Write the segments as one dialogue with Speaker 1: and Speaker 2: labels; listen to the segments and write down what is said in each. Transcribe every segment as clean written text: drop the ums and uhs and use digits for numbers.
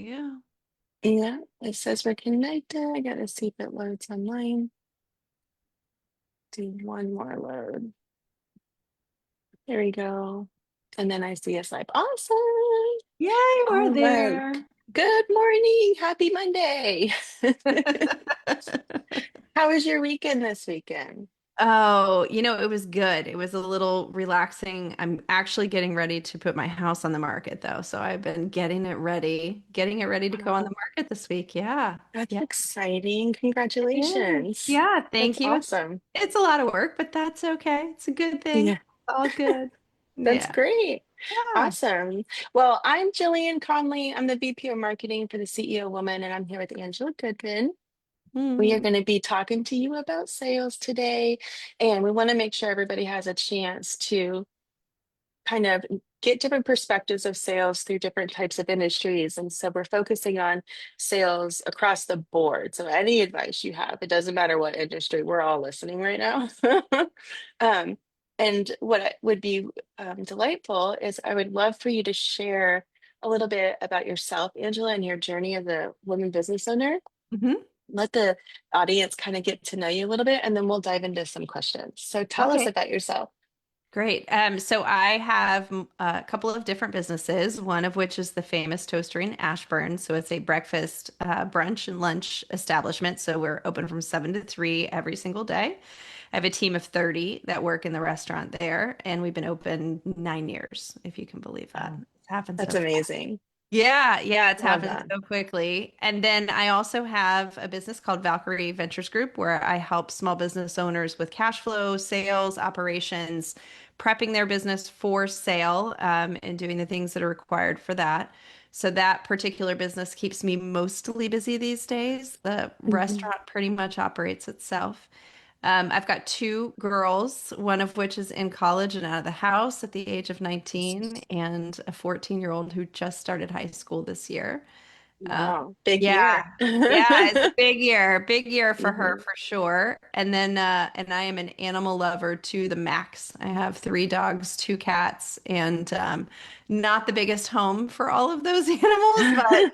Speaker 1: Yeah.
Speaker 2: Yeah, it says we're connected. I gotta see if it loads online. Do one more load. There we go. And then I see a swipe. Awesome.
Speaker 1: Yay, we're
Speaker 2: All right.
Speaker 1: there.
Speaker 2: Good morning. Happy Monday. How was your weekend this weekend?
Speaker 1: Oh, it was good. It was a little relaxing. I'm actually getting ready to put my house on the market though. So I've been getting it ready to go on the
Speaker 2: Wow,
Speaker 1: market this week. Yeah.
Speaker 2: that's
Speaker 1: Yeah.
Speaker 2: exciting.
Speaker 1: It is.
Speaker 2: Congratulations.
Speaker 1: Yeah,
Speaker 2: That's
Speaker 1: thank you.
Speaker 2: awesome.
Speaker 1: It's a lot of work, but that's okay. It's a good thing.
Speaker 2: Yeah,
Speaker 1: It's all good.
Speaker 2: that's
Speaker 1: Yeah.
Speaker 2: great.
Speaker 1: Yeah.
Speaker 2: Awesome. Well, I'm Jillian Conley. I'm the VP of Marketing for the CEO Woman, and I'm here with Angela Goodman. We are
Speaker 1: Mm.
Speaker 2: going to be talking to you about sales today, and we want to make sure everybody has a chance to kind of get different perspectives of sales through different types of industries. And so we're focusing on sales across the board. So any advice you have, it doesn't matter what industry, we're all listening right now. um, and would be delightful is I would love for you to share a little bit about yourself, Angela, and your journey as a woman business owner.
Speaker 1: Hmm.
Speaker 2: Let the audience kind of get to know you a little bit, and then we'll dive into some questions. So tell us
Speaker 1: Okay.
Speaker 2: about yourself.
Speaker 1: Great. So I have a couple of different businesses, one of which is the Famous Toastery in Ashburn. So it's a breakfast, brunch, and lunch establishment. So we're open from 7 to 3 every single day. I have a team of 30 that work in the restaurant there, and we've been open 9 years, if you can believe that.
Speaker 2: Oh,
Speaker 1: It's happened
Speaker 2: that's
Speaker 1: so fast.
Speaker 2: amazing.
Speaker 1: Yeah, it's
Speaker 2: Love
Speaker 1: happened
Speaker 2: that.
Speaker 1: so quickly. And then I also have a business called Valkyrie Ventures Group where I help small business owners with cash flow, sales, operations, prepping their business for sale, and doing the things that are required for that. So that particular business keeps me mostly busy these days. The
Speaker 2: Mhm.
Speaker 1: restaurant pretty much operates itself. I've got two girls, one of which is in college and out of the house at the age of 19, and a 14-year-old who just started high school this year. Um,
Speaker 2: Wow, big
Speaker 1: yeah,
Speaker 2: year.
Speaker 1: yeah, it's a big year for her
Speaker 2: Mhm.
Speaker 1: for sure. And I am an animal lover to the max. I have 3 dogs, 2 cats, and not the biggest home for all of those animals, but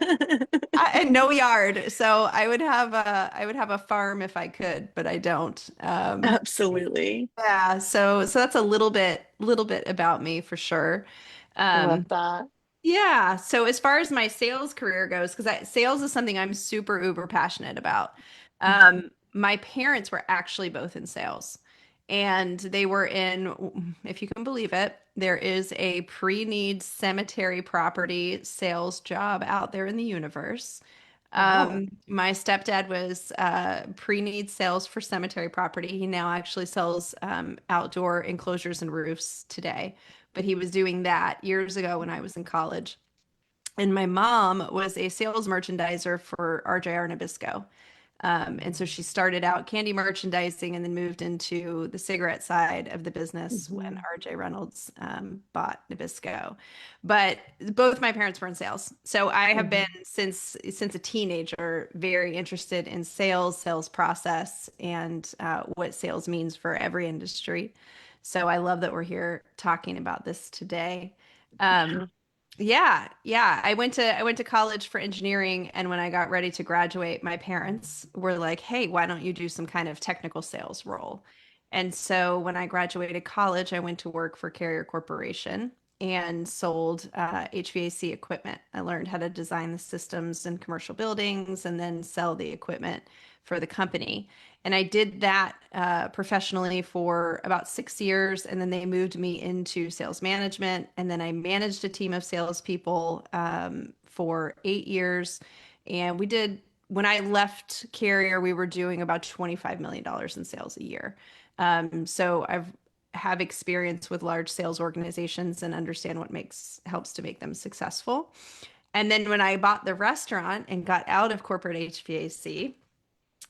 Speaker 1: and no yard. So I would have a farm if I could, but I don't.
Speaker 2: Absolutely.
Speaker 1: Yeah, so that's a little bit about me for sure.
Speaker 2: Love
Speaker 1: Um,
Speaker 2: that.
Speaker 1: yeah, so as far as my sales career goes, because sales is something I'm super uber passionate about. My parents were actually both in sales, and they were in, if you can believe it, there is a pre-need cemetery property sales job out there in the universe.
Speaker 2: Wow.
Speaker 1: My stepdad was pre-need sales for cemetery property. He now actually sells outdoor enclosures and roofs today, but he was doing that years ago when I was in college. And my mom was a sales merchandiser for RJR Nabisco. And so she started out candy merchandising and then moved into the cigarette side of the business when
Speaker 2: Mhm.
Speaker 1: RJ Reynolds bought Nabisco. But both my parents were in sales. So I have been
Speaker 2: Mhm.
Speaker 1: since a teenager very interested in sales, sales process, and what sales means for every industry. So I love that we're here talking about this today. Um,
Speaker 2: Yeah.
Speaker 1: yeah. I went to college for engineering, and when I got ready to graduate, my parents were like, "Hey, why don't you do some kind of technical sales role?" And so when I graduated college, I went to work for Carrier Corporation and sold HVAC equipment. I learned how to design the systems in commercial buildings and then sell the equipment for the company. And I did that professionally for about 6 years. And then they moved me into sales management. And then I managed a team of salespeople for 8 years. And when I left Carrier, we were doing about $25 million dollars in sales a year. So I've have experience with large sales organizations and understand what makes helps to make them successful. And then when I bought the restaurant and got out of corporate HVAC,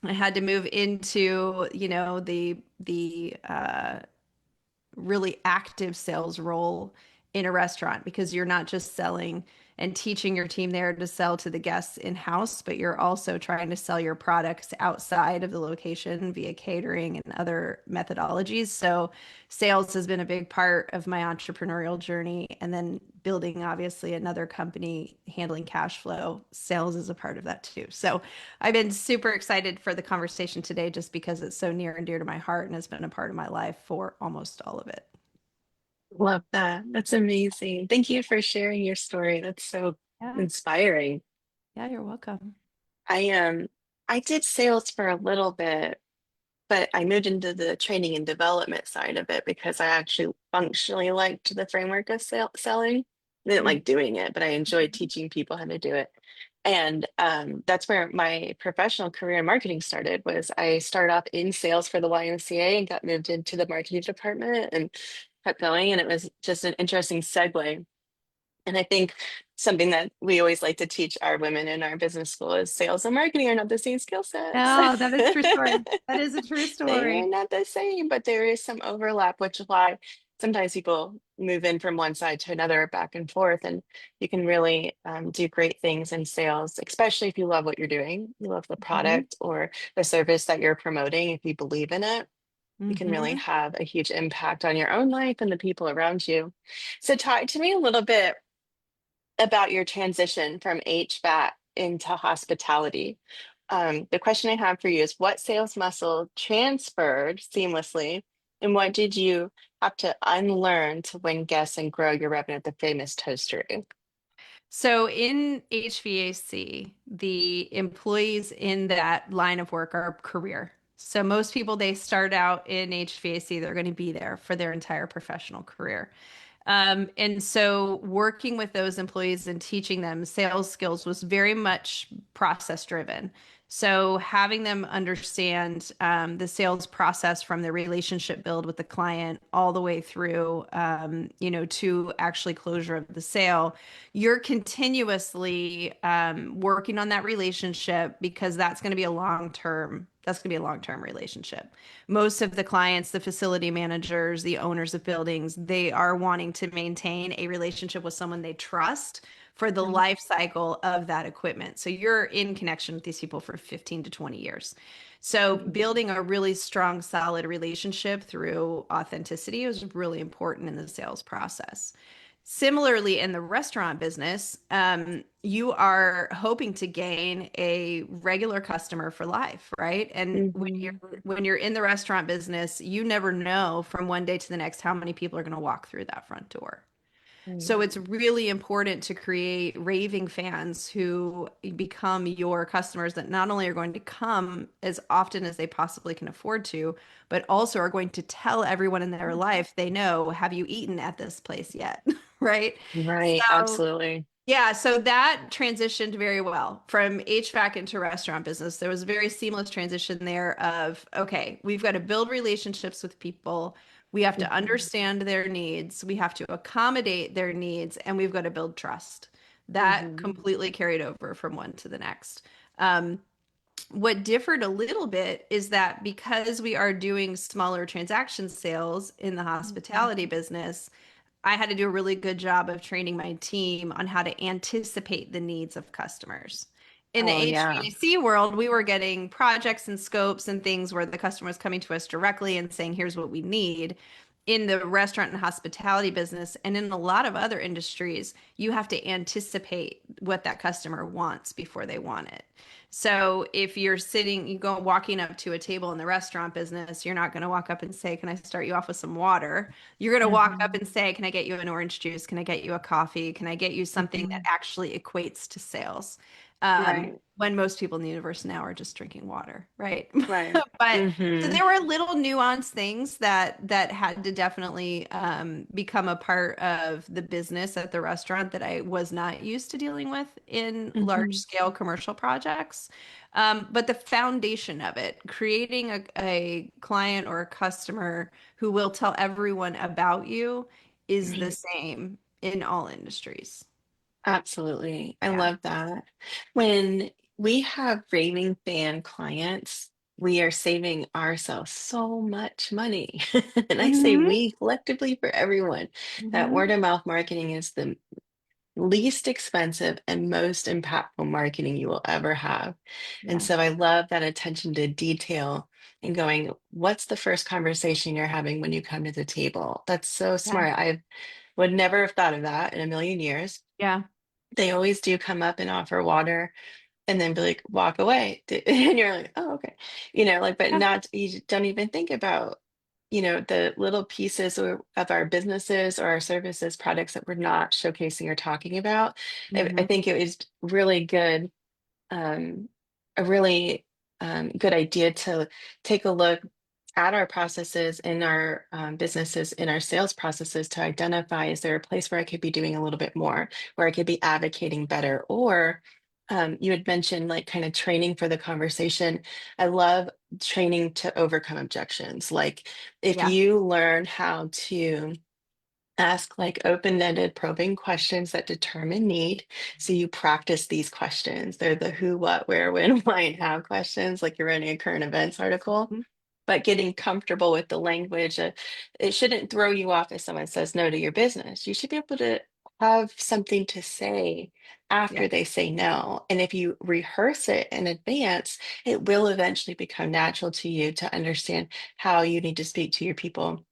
Speaker 1: I had to move into, the really active sales role in a restaurant because you're not just selling and teaching your team there to sell to the guests in-house, but you're also trying to sell your products outside of the location via catering and other methodologies. So sales has been a big part of my entrepreneurial journey. And then building, obviously, another company handling cash flow, sales is a part of that too. So I've been super excited for the conversation today just because it's so near and dear to my heart and has been a part of my life for almost all of it.
Speaker 2: Love that. That's amazing. Thank you for sharing your story. That's so
Speaker 1: Yeah.
Speaker 2: inspiring.
Speaker 1: Yeah, you're welcome.
Speaker 2: I I did sales for a little bit, but I moved into the training and development side of it because I actually functionally liked the framework of selling. I didn't like doing it, but I enjoyed
Speaker 1: Mhm.
Speaker 2: teaching people how to do it. And that's where my professional career in marketing started. Was I started off in sales for the YMCA and got moved into the marketing department and kept going. And it was just an interesting segue. And I think something that we always like to teach our women in our business school is sales and marketing are not the same skill sets.
Speaker 1: No, that is a true story. That is a true
Speaker 2: They are
Speaker 1: story.
Speaker 2: not the same, but there is some overlap, which is why sometimes people move in from one side to another back and forth. And you can really do great things in sales, especially if you love what you're doing. You love the
Speaker 1: Hmm.
Speaker 2: product or the service that you're promoting. If you believe in it, you can really
Speaker 1: Hmm.
Speaker 2: have a huge impact on your own life and the people around you. So, talk to me a little bit about your transition from HVAC into hospitality. The question I have for you is what sales muscle transferred seamlessly, and what did you have to unlearn to win guests and grow your revenue at the Famous Toastery?
Speaker 1: So in HVAC, the employees in that line of work are career. So most people, they start out in HVAC, they're going to be there for their entire professional career. And so working with those employees and teaching them sales skills was very much process driven. So having them understand the sales process from the relationship build with the client all the way through, to actually closure of the sale, you're continuously working on that relationship because that's going to be a long term. That's going to be a long-term relationship. Most of the clients, the facility managers, the owners of buildings, they are wanting to maintain a relationship with someone they trust for the
Speaker 2: Mhm.
Speaker 1: life cycle of that equipment. So you're in connection with these people for 15 to 20 years. So
Speaker 2: Mhm.
Speaker 1: building a really strong, solid relationship through authenticity is really important in the sales process. Similarly, in the restaurant business, you are hoping to gain a regular customer for life, right? And
Speaker 2: Mhm.
Speaker 1: when you're in the restaurant business, you never know from one day to the next how many people are going to walk through that front door. So
Speaker 2: Mhm.
Speaker 1: it's really important to create raving fans who become your customers that not only are going to come as often as they possibly can afford to, but also are going to tell everyone in their life they know, have you eaten at this place yet? Right?
Speaker 2: Right,
Speaker 1: So
Speaker 2: absolutely.
Speaker 1: yeah, so that transitioned very well from HVAC into restaurant business. There was a very seamless transition there of, okay, we've got to build relationships with people. We have to
Speaker 2: Mhm.
Speaker 1: understand their needs. We have to accommodate their needs, and we've got to build trust. That
Speaker 2: Mhm.
Speaker 1: completely carried over from one to the next. Um, what differed a little bit is that because we are doing smaller transaction sales in the
Speaker 2: Mhm.
Speaker 1: hospitality business, I had to do a really good job of training my team on how to anticipate the needs of customers. In the
Speaker 2: Oh, yeah.
Speaker 1: HVAC world, we were getting projects and scopes and things where the customer was coming to us directly and saying, here's what we need. In the restaurant and hospitality business, and in a lot of other industries, you have to anticipate what that customer wants before they want it. So if you're sitting, you go walking up to a table in the restaurant business, you're not going to walk up and say, can I start you off with some water? You're going to walk up
Speaker 2: Mhm.
Speaker 1: and say, can I get you an orange juice? Can I get you a coffee? Can I get you something that
Speaker 2: Mhm.
Speaker 1: actually equates to sales?
Speaker 2: Right,
Speaker 1: When most people in the universe now are just drinking water, right?
Speaker 2: right.
Speaker 1: But so
Speaker 2: Mhm.
Speaker 1: there were little nuanced things that had to definitely become a part of the business at the restaurant that I was not used to dealing with in large
Speaker 2: Mhm.
Speaker 1: scale commercial projects. But the foundation of it, creating a client or a customer who will tell everyone about you, is the
Speaker 2: Right.
Speaker 1: same in all industries.
Speaker 2: Absolutely. I
Speaker 1: Yeah.
Speaker 2: love that. When we have raving fan clients, we are saving ourselves so much money. And I say
Speaker 1: Hmm.
Speaker 2: we collectively for everyone. That
Speaker 1: Hmm.
Speaker 2: word of mouth marketing is the least expensive and most impactful marketing you will ever have. And
Speaker 1: Yeah.
Speaker 2: so I love that attention to detail and going, what's the first conversation you're having when you come to the table? That's so
Speaker 1: Yeah.
Speaker 2: smart. I would never have thought of that in a million years.
Speaker 1: Yeah.
Speaker 2: They always do come up and offer water and then be like, walk away. And you're like, oh, okay. Like, but
Speaker 1: Yeah.
Speaker 2: not, you don't even think about, the little pieces of our businesses or our services, products that we're not showcasing or talking about. I
Speaker 1: Hmm.
Speaker 2: think it was really good, um, a really good idea to take a look at our processes in our businesses, in our sales processes to identify, is there a place where I could be doing a little bit more, where I could be advocating better? Or you had mentioned like kind of training for the conversation. I love training to overcome objections. Like if
Speaker 1: Yeah.
Speaker 2: you learn how to ask like open-ended probing questions that determine need. So you practice these questions. They're the who, what, where, when, why, and how questions, like you're writing a current events article,
Speaker 1: Mhm.
Speaker 2: but getting comfortable with the language. It shouldn't throw you off if someone says no to your business. You should be able to have something to say
Speaker 1: Yeah.
Speaker 2: after they say no. And if you rehearse it in advance, it will eventually become natural to you to understand how you need to speak to your people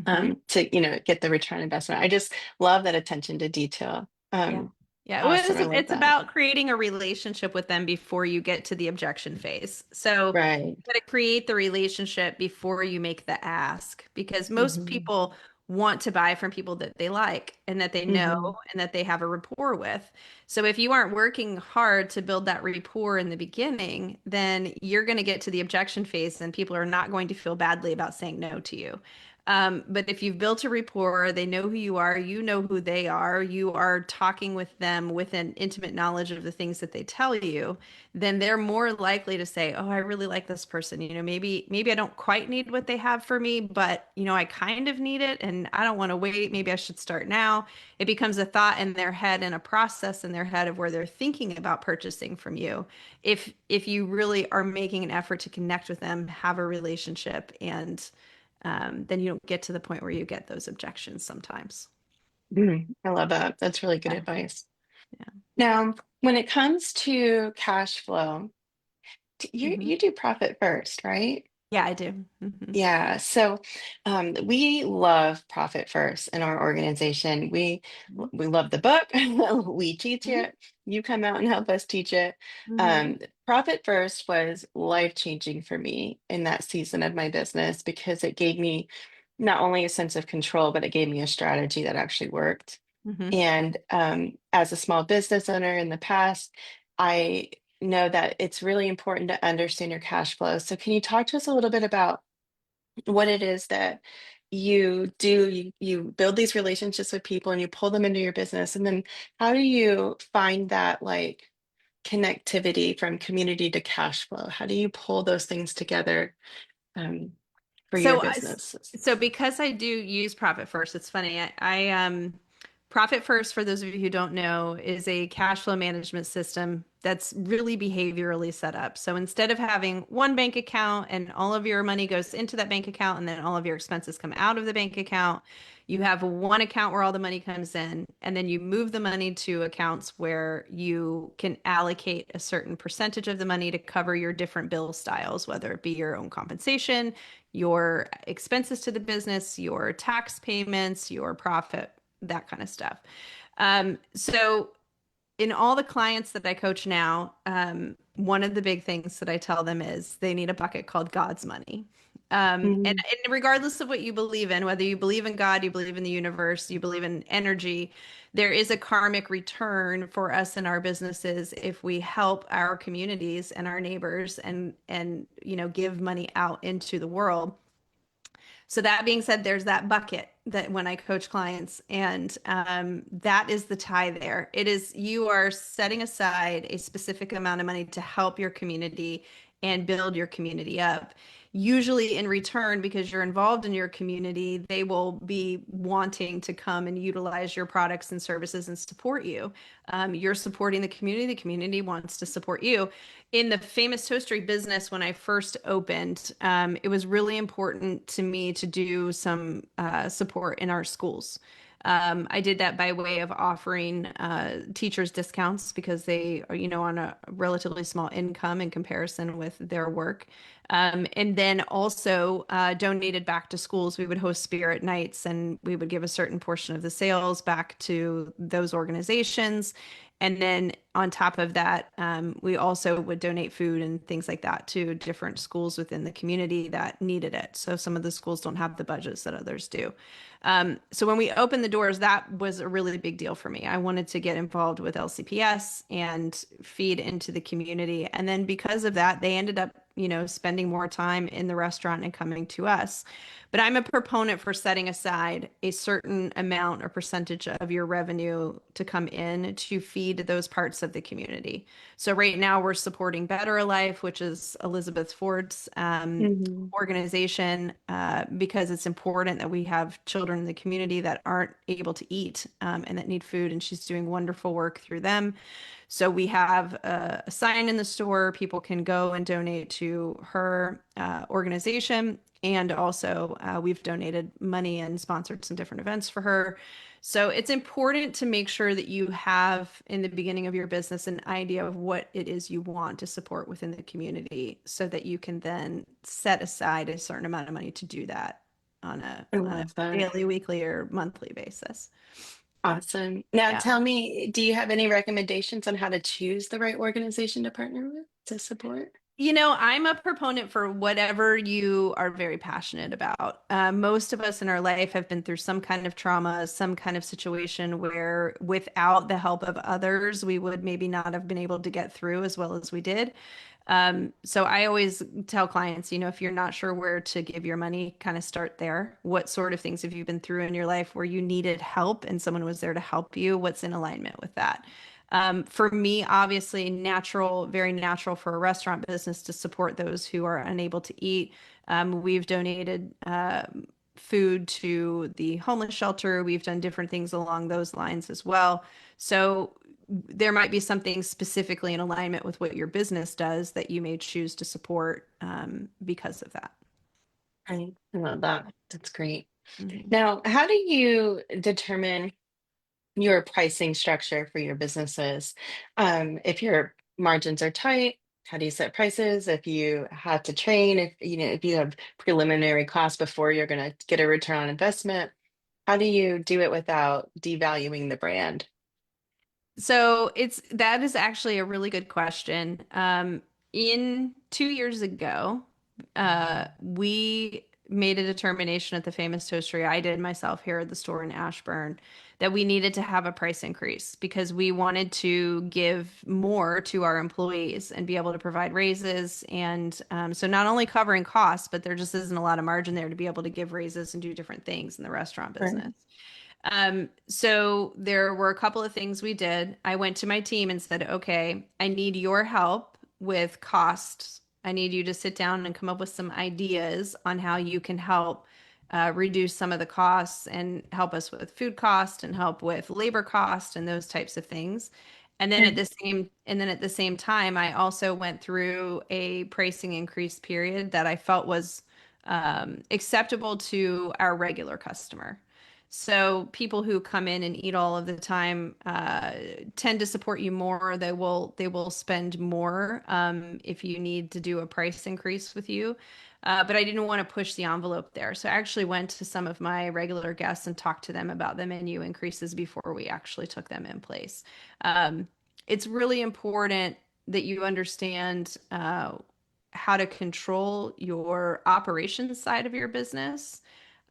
Speaker 1: Hmm.
Speaker 2: to get the return investment. I just love that attention to detail.
Speaker 1: Yeah. Yeah. Well,
Speaker 2: Awesome. I love
Speaker 1: it's
Speaker 2: that.
Speaker 1: about creating a relationship with them before you get to the objection phase. So
Speaker 2: Right.
Speaker 1: you got to create the relationship before you make the ask, because most
Speaker 2: Hmm.
Speaker 1: people want to buy from people that they like and that they know
Speaker 2: Hmm.
Speaker 1: and that they have a rapport with. So if you aren't working hard to build that rapport in the beginning, then you're going to get to the objection phase and people are not going to feel badly about saying no to you. But if you've built a rapport, they know who you are, you know who they are, you are talking with them with an intimate knowledge of the things that they tell you, then they're more likely to say, "Oh, I really like this person. Maybe I don't quite need what they have for me, but I kind of need it and I don't want to wait. Maybe I should start now." It becomes a thought in their head and a process in their head of where they're thinking about purchasing from you. If you really are making an effort to connect with them, have a relationship, and then you don't get to the point where you get those objections sometimes.
Speaker 2: I love that. That's really good
Speaker 1: Yeah.
Speaker 2: advice.
Speaker 1: Yeah.
Speaker 2: Now, when it comes to cash flow, you
Speaker 1: Hmm.
Speaker 2: you do profit first, right?
Speaker 1: Yeah, I do. Hmm.
Speaker 2: Yeah, so we love Profit First in our organization. We love the book. We teach
Speaker 1: Hmm.
Speaker 2: it. You come out and help us teach it.
Speaker 1: Hmm.
Speaker 2: Profit First was life-changing for me in that season of my business because it gave me not only a sense of control, but it gave me a strategy that actually worked.
Speaker 1: Hmm.
Speaker 2: And as a small business owner in the past, I know that it's really important to understand your cash flow. So can you talk to us a little bit about what it is that you do? You build these relationships with people and you pull them into your business, and then how do you find that like connectivity from community to cash flow? How do you pull those things together um, for your
Speaker 1: So,
Speaker 2: businesses?
Speaker 1: so because I do use Profit First, it's funny. Profit First, for those of you who don't know, is a cash flow management system that's really behaviorally set up. So instead of having one bank account and all of your money goes into that bank account and then all of your expenses come out of the bank account, you have one account where all the money comes in, and then you move the money to accounts where you can allocate a certain percentage of the money to cover your different bill styles, whether it be your own compensation, your expenses to the business, your tax payments, your profit, that kind of stuff. So in all the clients that I coach now, one of the big things that I tell them is they need a bucket called God's money. And regardless of what you believe in, whether you believe in God, you believe in the universe, you believe in energy, there is a karmic return for us in our businesses if we help our communities and our neighbors and give money out into the world. So that being said, there's that bucket that when I coach clients, and that is the tie there. It is you are setting aside a specific amount of money to help your community and build your community up. Usually, in return, because you're involved in your community, they will be wanting to come and utilize your products and services and support you. You're supporting the community wants to support you. In the Famous Toastery business, when I first opened, it was really important to me to do some support in our schools. I did that by way of offering teachers discounts because they are, on a relatively small income in comparison with their work. And then also donated back to schools. We would host spirit nights and we would give a certain portion of the sales back to those organizations. And then on top of that, we also would donate food and things like that to different schools within the community that needed it. So some of the schools don't have the budgets that others do. So when we opened the doors, that was a really big deal for me. I wanted to get involved with LCPS and feed into the community. And then because of that, they ended up, spending more time in the restaurant and coming to us. But I'm a proponent for setting aside a certain amount or percentage of your revenue to come in to feed those parts of the community. So right now we're supporting Better Life, which is Elizabeth Ford's
Speaker 2: Hmm.
Speaker 1: organization, because it's important that we have children in the community that aren't able to eat and that need food. And she's doing wonderful work through them. So we have a sign in the store. People can go and donate to her organization. And also, we've donated money and sponsored some different events for her. So it's important to make sure that you have in the beginning of your business an idea of what it is you want to support within the community so that you can then set aside a certain amount of money to do that on a,
Speaker 2: I
Speaker 1: on a
Speaker 2: love that.
Speaker 1: daily, weekly, or monthly basis.
Speaker 2: Awesome. Now
Speaker 1: Yeah.
Speaker 2: tell me, do you have any recommendations on how to choose the right organization to partner with to support?
Speaker 1: I'm a proponent for whatever you are very passionate about. Most of us in our life have been through some kind of trauma, some kind of situation where without the help of others, we would maybe not have been able to get through as well as we did. So I always tell clients, if you're not sure where to give your money, kind of start there. What sort of things have you been through in your life where you needed help and someone was there to help you? What's in alignment with that? For me, obviously, natural, very natural for a restaurant business to support those who are unable to eat. We've donated food to the homeless shelter. We've done different things along those lines as well. So there might be something specifically in alignment with what your business does that you may choose to support because of that.
Speaker 2: I love that. That's great.
Speaker 1: Mhm.
Speaker 2: Now, how do you determine your pricing structure for your businesses? If your margins are tight, how do you set prices? If you have to train, if you have preliminary costs before you're going to get a return on investment, how do you do it without devaluing the brand?
Speaker 1: So that is actually a really good question. In 2 years ago, we made a determination at the Famous Toastery, I did myself here at the store in Ashburn, that we needed to have a price increase because we wanted to give more to our employees and be able to provide raises. And so not only covering costs, but there just isn't a lot of margin there to be able to give raises and do different things in the restaurant
Speaker 2: Right.
Speaker 1: business. So there were a couple of things we did. I went to my team and said, okay, I need your help with costs. I need you to sit down and come up with some ideas on how you can help reduce some of the costs and help us with food cost and help with labor cost and those types of things.
Speaker 2: Right.
Speaker 1: And then at the same time, I also went through a pricing increase period that I felt was acceptable to our regular customer. So people who come in and eat all of the time tend to support you more. They will spend more if you need to do a price increase with you. But I didn't want to push the envelope there. So I actually went to some of my regular guests and talked to them about the menu increases before we actually took them in place. Um, it's really important that you understand how to control your operations side of your business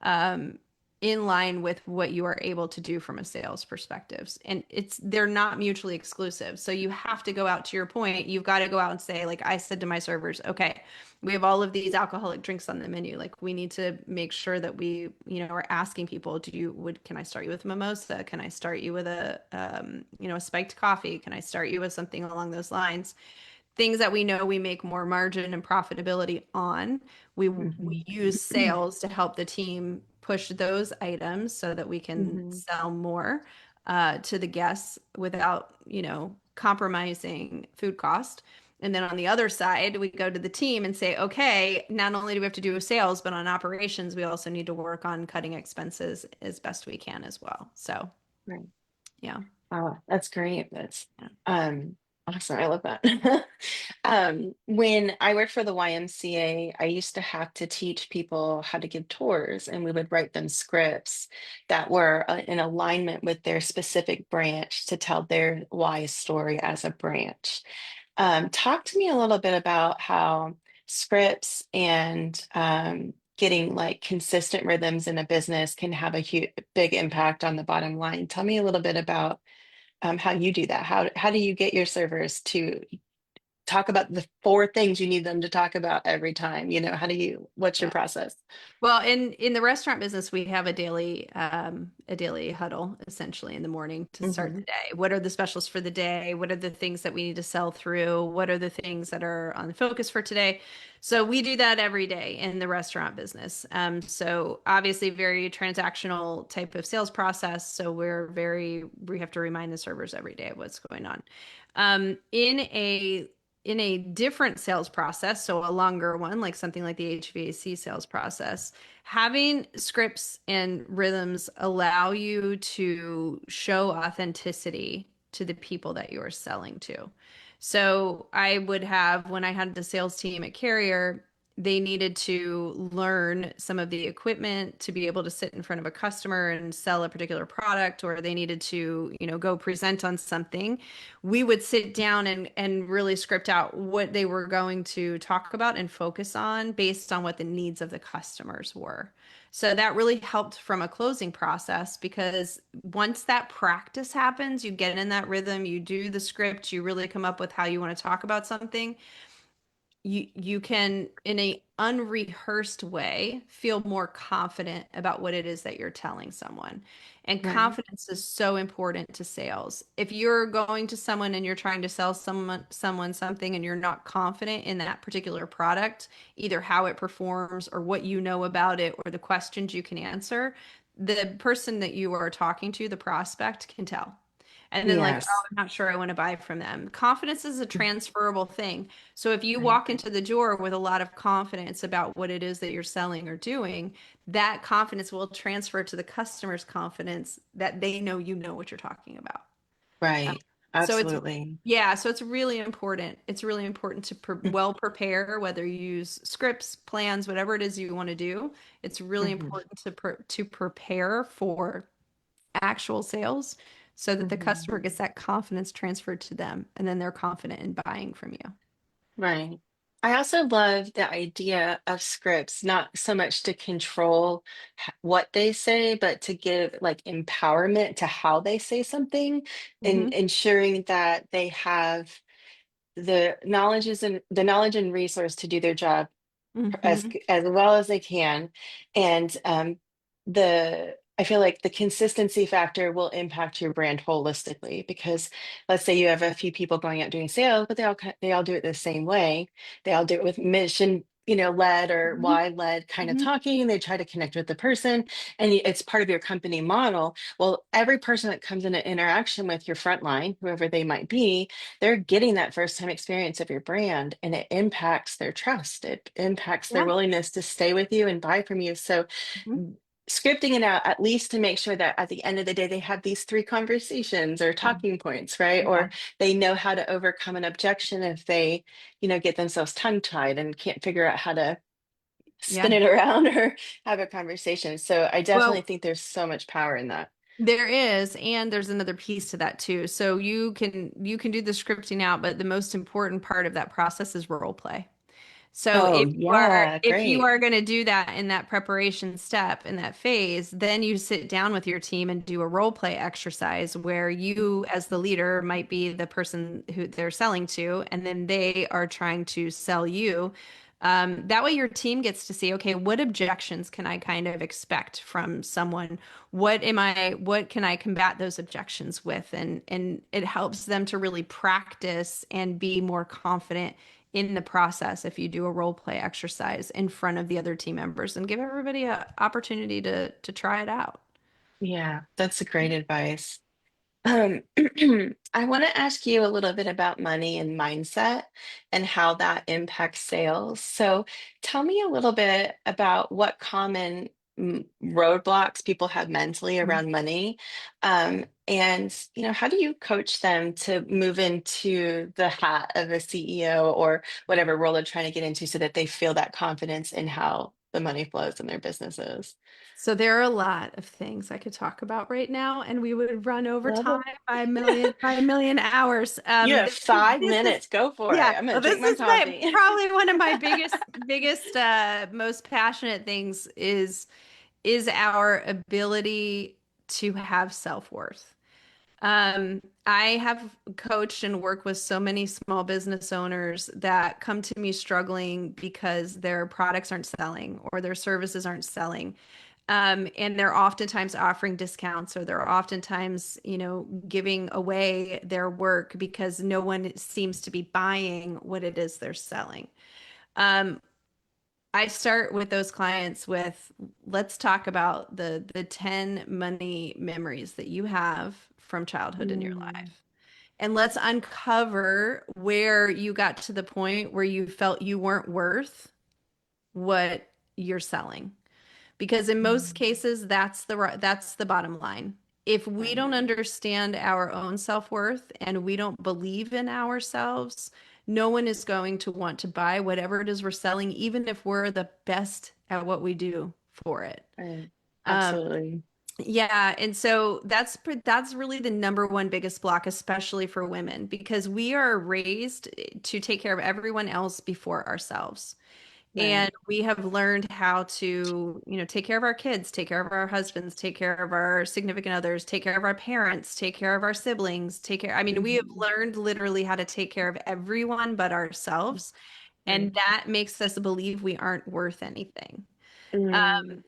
Speaker 1: um, in line with what you are able to do from a sales perspective. And they're not mutually exclusive. So you have to go out to your point. You've got to go out and say, like I said to my servers, okay, we have all of these alcoholic drinks on the menu. Like we need to make sure that we, are asking people, can I start you with a mimosa? Can I start you with a spiked coffee? Can I start you with something along those lines? Things that we know we make more margin and profitability on. We
Speaker 2: Mhm.
Speaker 1: use sales to help the team push those items so that we can
Speaker 2: Mhm.
Speaker 1: sell more to the guests without, compromising food cost. And then on the other side, we go to the team and say, okay, not only do we have to do sales, but on operations, we also need to work on cutting expenses as best we can as well. So,
Speaker 2: Right.
Speaker 1: yeah.
Speaker 2: Oh, that's great. That's
Speaker 1: Yeah.
Speaker 2: um awesome. I love that. When I worked for the YMCA, I used to have to teach people how to give tours, and we would write them scripts that were in alignment with their specific branch to tell their why story as a branch. Talk to me a little bit about how scripts and getting like consistent rhythms in a business can have a big impact on the bottom line. Tell me a little bit about how you do that. How do you get your servers to talk about the four things you need them to talk about every time? How do you, what's your
Speaker 1: Yeah.
Speaker 2: process?
Speaker 1: Well, in the restaurant business, we have a daily huddle essentially in the morning to start
Speaker 2: Hmm.
Speaker 1: the day. What are the specials for the day? What are the things that we need to sell through? What are the things that are on the focus for today? So we do that every day in the restaurant business. So obviously very transactional type of sales process. So we have to remind the servers every day of what's going on. In a different sales process, so a longer one, like something like the HVAC sales process, having scripts and rhythms allow you to show authenticity to the people that you are selling to. So I would have, when I had the sales team at Carrier, they needed to learn some of the equipment to be able to sit in front of a customer and sell a particular product, or they needed to, go present on something. We would sit down and really script out what they were going to talk about and focus on based on what the needs of the customers were. So that really helped from a closing process because once that practice happens, you get in that rhythm, you do the script, you really come up with how you want to talk about something. You can in a unrehearsed way feel more confident about what it is that you're telling someone. And
Speaker 2: Right.
Speaker 1: confidence is so important to sales. If you're going to someone and you're trying to sell someone something and you're not confident in that particular product, either how it performs or what you know about it or the questions you can answer, the person that you are talking to, the prospect, can tell. And then like, oh,
Speaker 2: Yes.
Speaker 1: I'm not sure I want to buy from them. Confidence is a transferable thing. So if you
Speaker 2: Right.
Speaker 1: walk into the door with a lot of confidence about what it is that you're selling or doing, that confidence will transfer to the customer's confidence that they know you know what you're talking about. Uh,
Speaker 2: Right.
Speaker 1: So it's
Speaker 2: Absolutely.
Speaker 1: yeah, so it's really important. It's really important to well prepare, whether you use scripts, plans, whatever it is you want to do. It's really
Speaker 2: Hmm.
Speaker 1: important to prepare for actual sales so that the
Speaker 2: Hmm.
Speaker 1: customer gets that confidence transferred to them and then they're confident in buying from you.
Speaker 2: Right. I also love the idea of scripts, not so much to control what they say, but to give like empowerment to how they say something and
Speaker 1: Hmm.
Speaker 2: ensuring that they have the knowledge and resource to do their job
Speaker 1: Hmm.
Speaker 2: as well as they can. And the I feel like the consistency factor will impact your brand holistically because let's say you have a few people going out doing sales, but they all do it the same way. They all do it with mission, led or
Speaker 1: Hmm.
Speaker 2: why led kind of
Speaker 1: Hmm.
Speaker 2: talking. They try to connect with the person, and it's part of your company model. Well, every person that comes into interaction with your frontline, whoever they might be, they're getting that first time experience of your brand, and it impacts their trust. It impacts their
Speaker 1: Yeah.
Speaker 2: willingness to stay with you and buy from you. So
Speaker 1: Hmm.
Speaker 2: scripting it out at least to make sure that at the end of the day they have these three conversations or
Speaker 1: Yeah.
Speaker 2: talking points, right?
Speaker 1: Yeah.
Speaker 2: Or they know how to overcome an objection if they get themselves tongue tied and can't figure out how to spin
Speaker 1: Yeah.
Speaker 2: it around or have a conversation. So I definitely
Speaker 1: Well,
Speaker 2: think there's so much power in that.
Speaker 1: there is, and there's another piece to that too. So you can do the scripting out, but the most important part of that process is role play. So
Speaker 2: Oh
Speaker 1: if you are
Speaker 2: yeah,
Speaker 1: if you
Speaker 2: great.
Speaker 1: are going to do that in that preparation step in that phase, then you sit down with your team and do a role play exercise where you as the leader might be the person who they're selling to, and then they are trying to sell you. That way your team gets to see, okay, what objections can I kind of expect from someone? What can I combat those objections with? And it helps them to really practice and be more confident in the process if you do a role play exercise in front of the other team members and give everybody an opportunity to try it out.
Speaker 2: Yeah, that's a great advice. Um, I want to ask you a little bit about money and mindset and how that impacts sales. So tell me a little bit about what common roadblocks people have mentally around money. And, how do you coach them to move into the hat of a CEO or whatever role they're trying to get into so that they feel that confidence in how the money flows in their businesses?
Speaker 1: So there are a lot of things I could talk about right now, and we would run over
Speaker 2: Love
Speaker 1: time
Speaker 2: it.
Speaker 1: by a million hours.
Speaker 2: You have five
Speaker 1: This is
Speaker 2: minutes. Go for
Speaker 1: yeah.
Speaker 2: it. I'm going
Speaker 1: Well,
Speaker 2: to drink
Speaker 1: this
Speaker 2: my
Speaker 1: is my
Speaker 2: coffee.
Speaker 1: probably one of my biggest, most passionate things is our ability to have self-worth. I have coached and worked with so many small business owners that come to me struggling because their products aren't selling or their services aren't selling. And they're oftentimes offering discounts or they're oftentimes, giving away their work because no one seems to be buying what it is they're selling. Um, I start with those clients with, let's talk about the 10 money memories that you have from childhood in your
Speaker 2: Mm,
Speaker 1: life. And let's uncover where you got to the point where you felt you weren't worth what you're selling. Because in most
Speaker 2: mm,
Speaker 1: cases, that's the bottom line. If we don't
Speaker 2: right.
Speaker 1: understand our own self-worth and we don't believe in ourselves, no one is going to want to buy whatever it is we're selling, even if we're the best at what we do for it.
Speaker 2: Right.
Speaker 1: Um,
Speaker 2: Absolutely.
Speaker 1: yeah, and so that's really the number one biggest block, especially for women, because we are raised to take care of everyone else before ourselves.
Speaker 2: Right.
Speaker 1: And we have learned how to, take care of our kids, take care of our husbands, take care of our significant others, take care of our parents, take care of our siblings, I mean, we have
Speaker 2: Hmm.
Speaker 1: learned literally how to take care of everyone but ourselves.
Speaker 2: Right.
Speaker 1: And that makes us believe we aren't worth anything.
Speaker 2: Mm,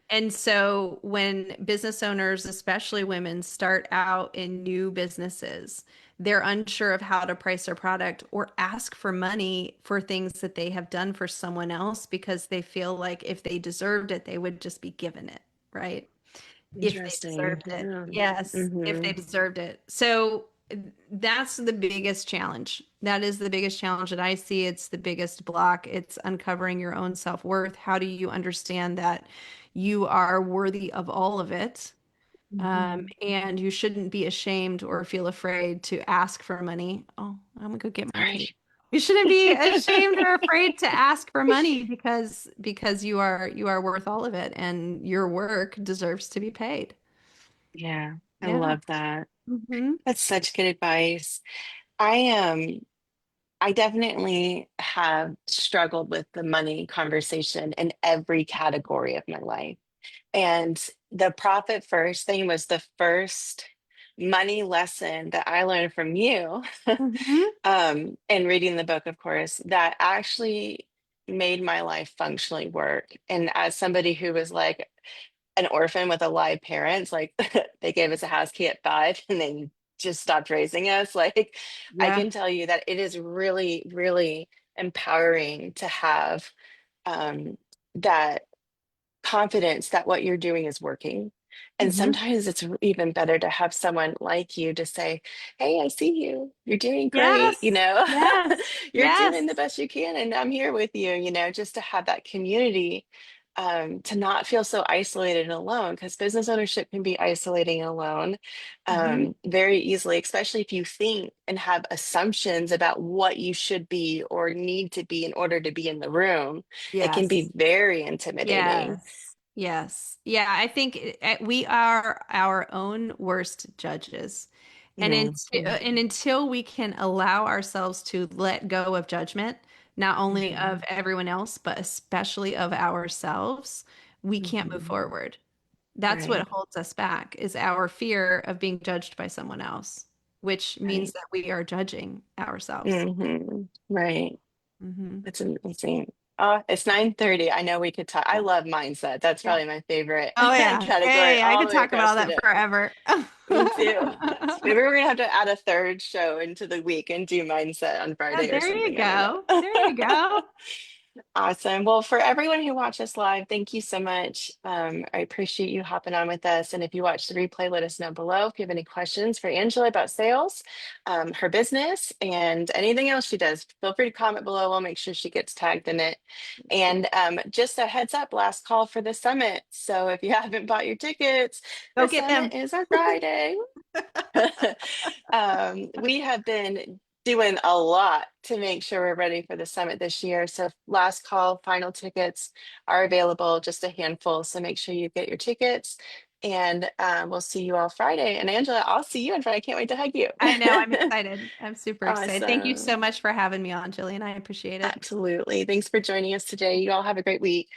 Speaker 1: And so when business owners, especially women, start out in new businesses, they're unsure of how to price their product or ask for money for things that they have done for someone else because they feel like if they deserved it, they would just be given it, right? If they
Speaker 2: interesting.
Speaker 1: deserved it.
Speaker 2: Yeah.
Speaker 1: Yes, if
Speaker 2: Hmm.
Speaker 1: they deserved it. So that's the biggest challenge. That is the biggest challenge that I see. It's the biggest block. It's uncovering your own self-worth. How do you understand that you are worthy of all of it?
Speaker 2: Hmm.
Speaker 1: And you shouldn't be ashamed or feel afraid to ask for money. Oh, I'm gonna go get my cake.
Speaker 2: Sorry.
Speaker 1: You shouldn't be ashamed or afraid to ask for money because you are worth all of it and your work deserves to be paid.
Speaker 2: Yeah, I
Speaker 1: Yeah.
Speaker 2: love that.
Speaker 1: Hmm.
Speaker 2: That's such good advice. I definitely have struggled with the money conversation in every category of my life. And the profit first thing was the first money lesson that I learned from you,
Speaker 1: Hmm.
Speaker 2: and reading the book, of course, that actually made my life functionally work. And as somebody who was like an orphan with a live parents, like they gave us a house key at 5 and then just stopped raising us, like I
Speaker 1: Yeah.
Speaker 2: can tell you that it is really, really empowering to have that confidence that what you're doing is working. And
Speaker 1: Hmm.
Speaker 2: sometimes it's even better to have someone like you to say, hey, I see you. You're doing great.
Speaker 1: Yes. Yes.
Speaker 2: You're doing
Speaker 1: Yes.
Speaker 2: the best you can, and I'm here with you, just to have that community, to not feel so isolated and alone, because business ownership can be isolating and alone,
Speaker 1: Hmm.
Speaker 2: very easily, especially if you think and have assumptions about what you should be or need to be in order to be in the room. It can
Speaker 1: Yes.
Speaker 2: be very intimidating.
Speaker 1: Yes. Yes. Yeah, I think we are our own worst judges.
Speaker 2: Mhm,
Speaker 1: And until we can allow ourselves to let go of judgment, not only of
Speaker 2: mhm,
Speaker 1: everyone else, but especially of ourselves, we can't move
Speaker 2: mhm.
Speaker 1: forward. That's
Speaker 2: Right,
Speaker 1: what holds us back is our fear of being judged by someone else, which means
Speaker 2: right.
Speaker 1: that we are judging ourselves.
Speaker 2: Right.
Speaker 1: Hmm.
Speaker 2: That's amazing. It's 9:30. I know we could talk. I love mindset. That's
Speaker 1: Yeah.
Speaker 2: probably my favorite
Speaker 1: Oh yeah. Yeah,
Speaker 2: category
Speaker 1: yeah, I
Speaker 2: all
Speaker 1: could
Speaker 2: the way
Speaker 1: talk about
Speaker 2: across
Speaker 1: all
Speaker 2: the
Speaker 1: that
Speaker 2: day.
Speaker 1: forever.
Speaker 2: Me too. Maybe we're gonna have to add a third show into the week and do mindset on
Speaker 1: Yeah,
Speaker 2: Friday or
Speaker 1: there you
Speaker 2: something. I don't
Speaker 1: go. There you
Speaker 2: know.
Speaker 1: go.
Speaker 2: Awesome. Well, for everyone who watched us live, thank you so much. I appreciate you hopping on with us. And if you watch the replay, let us know below if you have any questions for Angela about sales, her business, and anything else she does. Feel free to comment below. We'll make sure she gets tagged in it. And just a heads up, last call for the summit. So if you haven't bought your tickets,
Speaker 1: Go
Speaker 2: the
Speaker 1: get
Speaker 2: summit
Speaker 1: them.
Speaker 2: is on Friday. We have been doing a lot to make sure we're ready for the summit this year. So last call, final tickets are available, just a handful. So make sure you get your tickets and we'll see you all Friday. And Angela, I'll see you on Friday. I can't wait to hug you.
Speaker 1: I know. I'm excited. I'm super excited. Thank you so
Speaker 2: Awesome.
Speaker 1: much for having me on, Jillian. I appreciate it.
Speaker 2: Absolutely. Thanks for joining us today. You all have a great week.